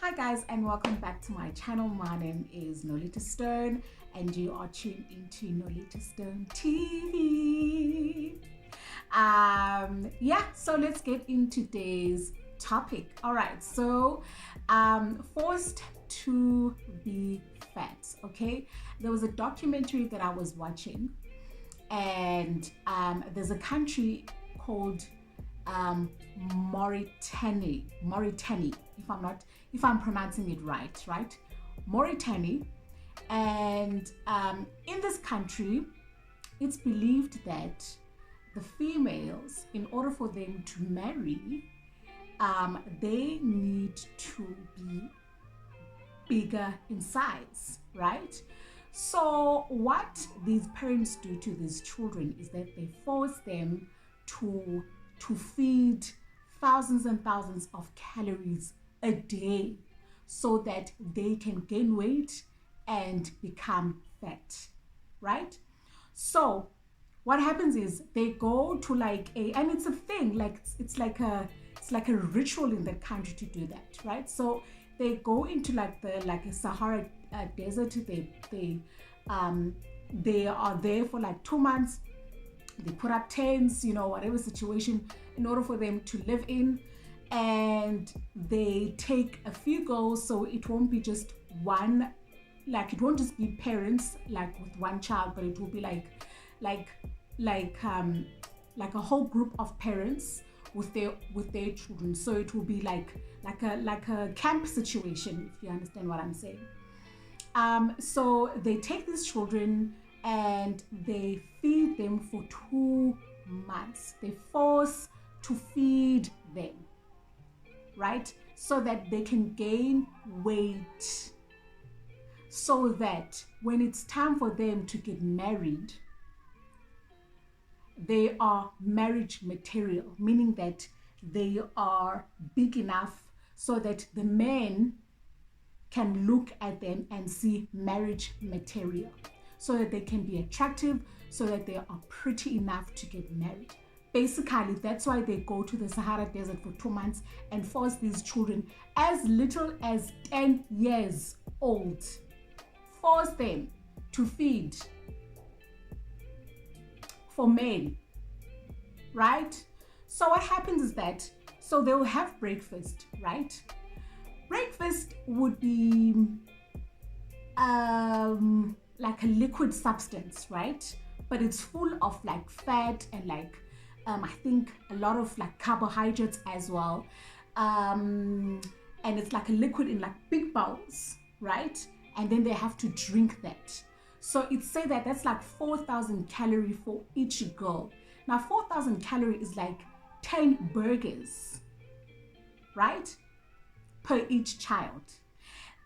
Hi guys, and welcome back to my channel. My name is Nolita Stone and you are tuned into Nolita Stone TV. So let's get into today's topic. All right, so forced to be fat. Okay, there was a documentary that I was watching, and there's a country called Mauritania, if I'm pronouncing it right, Mauritania. And in this country, it's believed that the females, in order for them to marry, they need to be bigger in size, right? So what these parents do to these children is that they force them to feed thousands and thousands of calories a day so that they can gain weight and become fat, right? So what happens is they go to and it's a thing, it's like a ritual in that country to do that, right? So they go into a Sahara desert. They are there for like 2 months. They put up tents, whatever situation, in order for them to live in. And they take a few girls, so it won't be just one, it won't just be parents with one child, but it will be like a whole group of parents with their children. So it will be like a camp situation, if you understand what I'm saying. So they take these children and they feed them for 2 months. They force to feed them, right? So that they can gain weight, so that when it's time for them to get married, they are marriage material, meaning that they are big enough so that the men can look at them and see marriage material, so that they can be attractive, so that they are pretty enough to get married. Basically, that's why they go to the Sahara Desert for 2 months and force these children as little as 10 years old. Force them to feed for men, right? So what happens is that, so they'll have breakfast, right? Breakfast would be like a liquid substance, right? But it's full of fat and I think a lot of carbohydrates as well. And it's like a liquid in big bowls, right? And then they have to drink that. So it's say that that's 4,000 calories for each girl. Now 4,000 calories is 10 burgers, right? Per each child.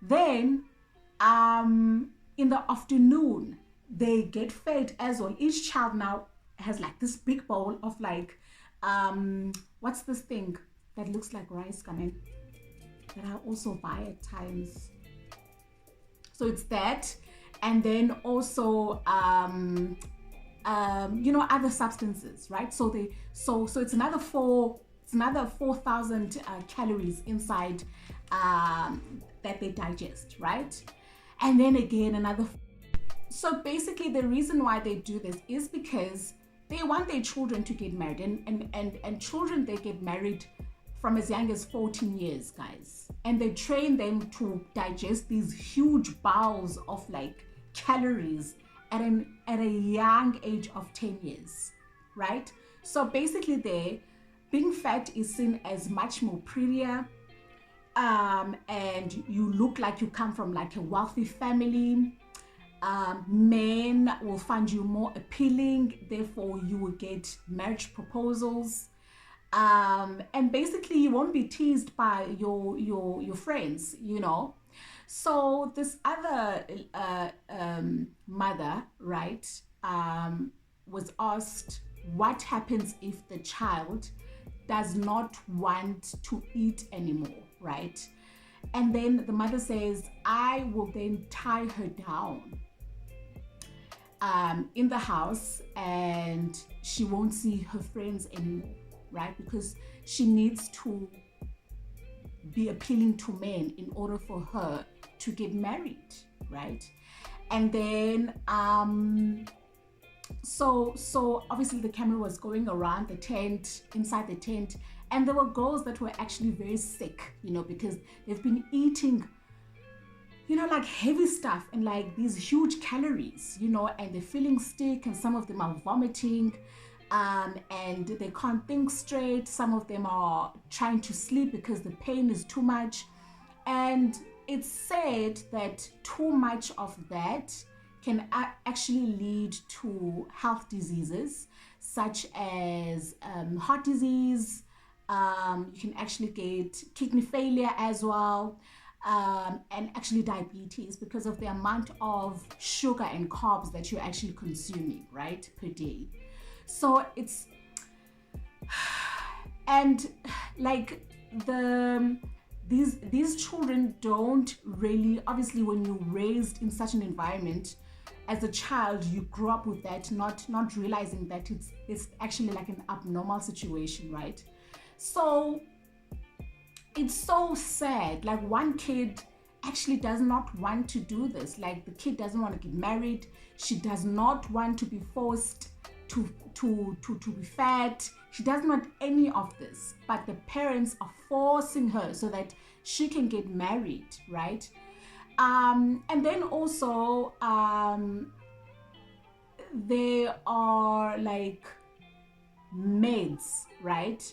Then in the afternoon they get fed as well. Each child now has this big bowl of what's this thing that looks like rice, coming, that I also buy at times. So it's that, and then also other substances, right? So it's another 4,000 calories inside that they digest, right? And then again another. So basically the reason why they do this is because they want their children to get married, and children, they get married from as young as 14 years, guys, and they train them to digest these huge bowls of calories at a young age of 10 years, right? So basically being fat is seen as much more prettier, and you look like you come from a wealthy family. Men will find you more appealing, therefore you will get marriage proposals, and basically you won't be teased by your friends, So this other mother, right, was asked what happens if the child does not want to eat anymore, right? And then the mother says, I will then tie her down in the house, and she won't see her friends anymore, right? Because she needs to be appealing to men in order for her to get married, right? And then so obviously the camera was going around the tent, inside the tent, and there were girls that were actually very sick, because they've been eating, like heavy stuff and like these huge calories, and they're feeling sick, and some of them are vomiting, and they can't think straight. Some of them are trying to sleep because the pain is too much. And it's said that too much of that can actually lead to health diseases such as heart disease. You can actually get kidney failure as well, and actually diabetes, because of the amount of sugar and carbs that you're actually consuming, right, per day. So it's, and like these children don't really, obviously when you're raised in such an environment as a child, you grow up with that, not realizing that it's actually like an abnormal situation, right? So it's so sad. Like one kid actually does not want to do this. Like the kid doesn't want to get married. She does not want to be forced to be fat. She doesn't want any of this, but the parents are forcing her so that she can get married, right? And then also there are like meds, right?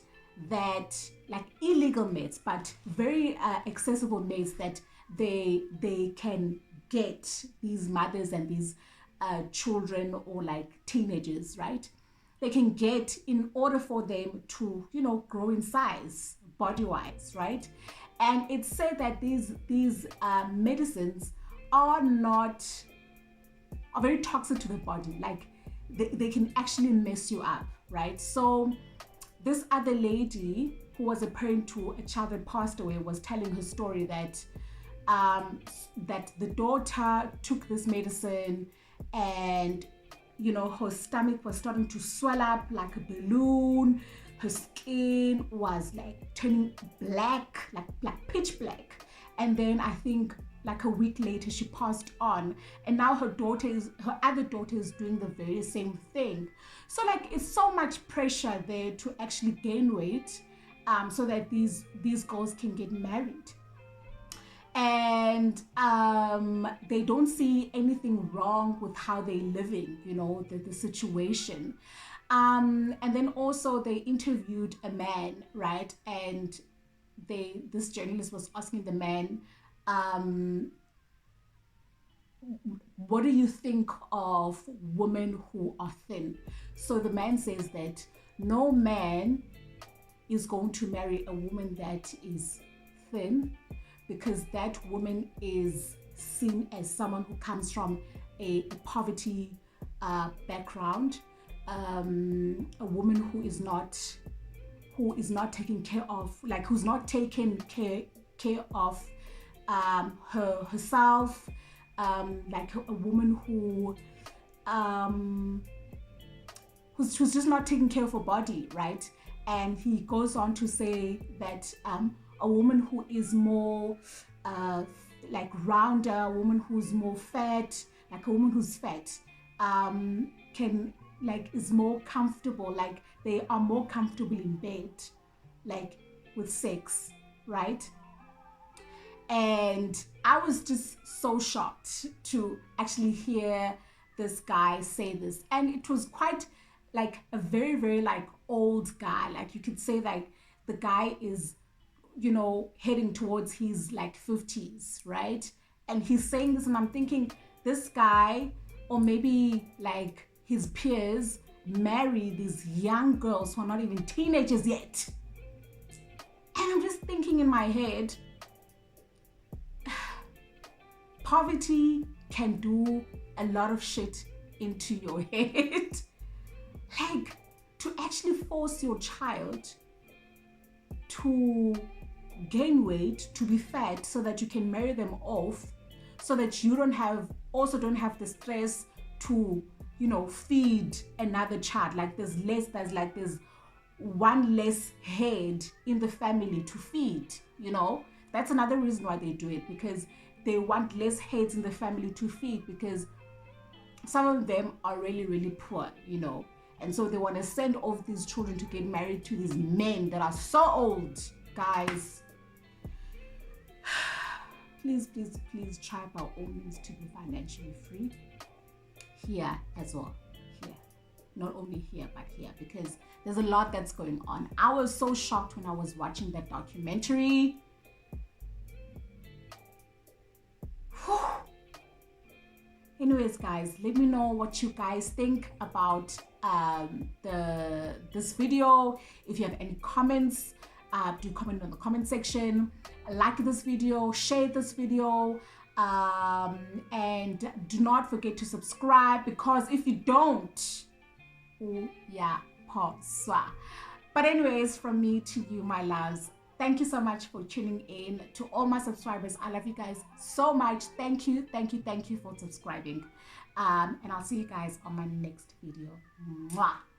That like illegal meds, but very accessible meds that they can get, these mothers and these children or like teenagers, right? They can get in order for them to, grow in size, body-wise, right? And it's said that these medicines are very toxic to the body. Like they can actually mess you up, right? So this other lady who was a parent to a child that passed away was telling her story that that the daughter took this medicine, and her stomach was starting to swell up like a balloon. Her skin was like turning black, like pitch black. And then I think like a week later she passed on, and now her other daughter is doing the very same thing. So like it's so much pressure there to actually gain weight, so that these girls can get married. And they don't see anything wrong with how they're living, the situation. And then also they interviewed a man, right? And this journalist was asking the man, what do you think of women who are thin? So the man says that no man is going to marry a woman that is thin, because that woman is seen as someone who comes from a poverty background, a woman who is not taken care of, like who's not taken care of herself, like a woman who's just not taking care of her body, right? And he goes on to say that a woman who is more like rounder, a woman who's more fat, like a woman who's fat, is more comfortable, like they are more comfortable in bed, like with sex, right? And I was just so shocked to actually hear this guy say this. And it was quite like a very, very like old guy. Like you could say like the guy is, heading towards his like 50s, right? And he's saying this, and I'm thinking this guy, or maybe like his peers, marry these young girls who are not even teenagers yet. And I'm just thinking in my head, poverty can do a lot of shit into your head. Like to actually force your child to gain weight, to be fat, so that you can marry them off, so that you don't have the stress to feed another child. Like there's one less head in the family to feed, you know. That's another reason why they do it, because they want less heads in the family to feed, because some of them are really, really poor, you know. And so they want to send off these children to get married to these men that are so old. Guys, please, please, please try by all means to be financially free here as well. Here, not only here but here, because there's a lot that's going on. I was so shocked when I was watching that documentary. Whew. Anyways, guys, let me know what you guys think about this video. If you have any comments, do comment on the comment section. Like this video, share this video, and do not forget to subscribe, because if you don't, oh yeah, pause. But anyways, from me to you, my loves, thank you so much for tuning in. To all my subscribers, I love you guys so much. Thank you, thank you, thank you for subscribing. And I'll see you guys on my next video. Mwah.